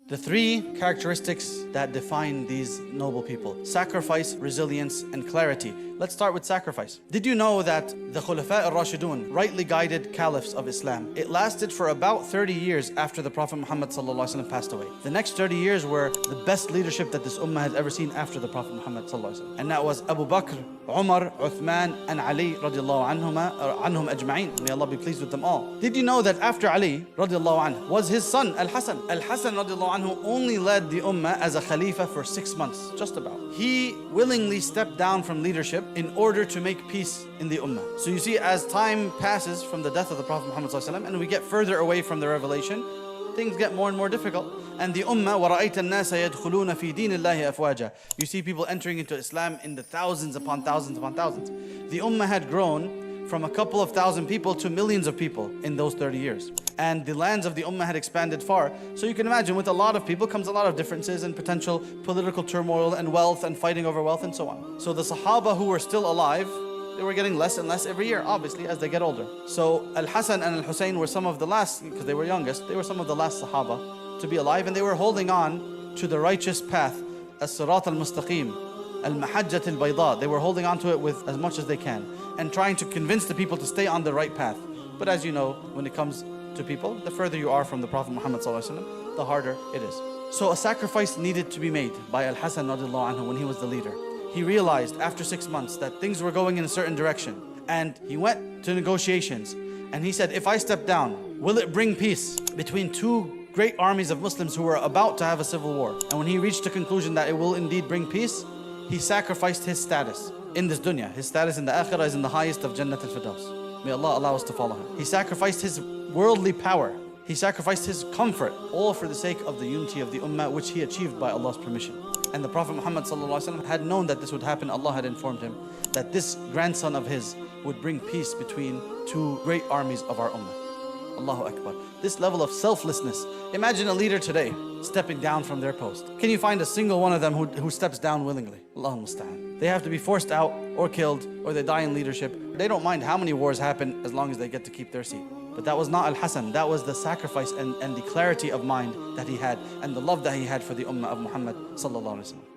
The three characteristics that define these noble people: sacrifice, resilience, and clarity. Let's start with sacrifice. Did you know that the Khulafa al-Rashidun, rightly guided caliphs of Islam, it lasted for about 30 years after the Prophet Muhammad ﷺ passed away. The next 30 years were the best leadership that this ummah has ever seen after the Prophet Muhammad ﷺ. And that was Abu Bakr, Umar, Uthman, and Ali radiallahu anhum ajma'in. May Allah be pleased with them all. Did you know that after Ali radiallahu anhu was his son al-Hasan? Al-Hasan radiallahu anhu only led the ummah as a khalifa for 6 months, just about. He willingly stepped down from leadership in order to make peace in the ummah. So you see, as time passes from the death of the Prophet Muhammad ﷺ and we get further away from the revelation, things get more and more difficult. And the ummah, وَرَأَيْتَ النَّاسَ يَدْخُلُونَ فِي دِينِ اللَّهِ أَفْوَاجًا. You see people entering into Islam in the thousands upon thousands upon thousands. The ummah had grown from a couple of thousand people to millions of people in those 30 years. And the lands of the ummah had expanded far. So you can imagine, with a lot of people comes a lot of differences and potential political turmoil and wealth and fighting over wealth and so on. So the Sahaba who were still alive, they were getting less and less every year, obviously, as they get older. So Al-Hasan and Al-Hussein were some of the last, because they were youngest, they were some of the last Sahaba to be alive, and they were holding on to the righteous path, as-sirat al-mustaqim, al-mahajjat al-bayda. They were holding on to it with as much as they can and trying to convince the people to stay on the right path. But as you know, when it comes to people, the further you are from the Prophet Muhammad ﷺ, the harder it is. So a sacrifice needed to be made by Al-Hasan radiallahu anhu when he was the leader. He realized after 6 months that things were going in a certain direction, and he went to negotiations, and he said, if I step down, will it bring peace between two great armies of Muslims who were about to have a civil war? And when he reached the conclusion that it will indeed bring peace, he sacrificed his status in this dunya. His status in the akhirah is in the highest of Jannat al-Firdaus. May Allah allow us to follow him. He sacrificed his worldly power. He sacrificed his comfort, all for the sake of the unity of the ummah, which he achieved by Allah's permission. And the Prophet Muhammad ﷺ had known that this would happen. Allah had informed him that this grandson of his would bring peace between two great armies of our ummah. Allahu Akbar. This level of selflessness. Imagine a leader today stepping down from their post. Can you find a single one of them who steps down willingly? Allahul Musta'an. They have to be forced out or killed, or they die in leadership. They don't mind how many wars happen as long as they get to keep their seat. But that was not Al-Hasan. That was the sacrifice and the clarity of mind that he had, and the love that he had for the ummah of Muhammad sallallahu alaihi wasallam.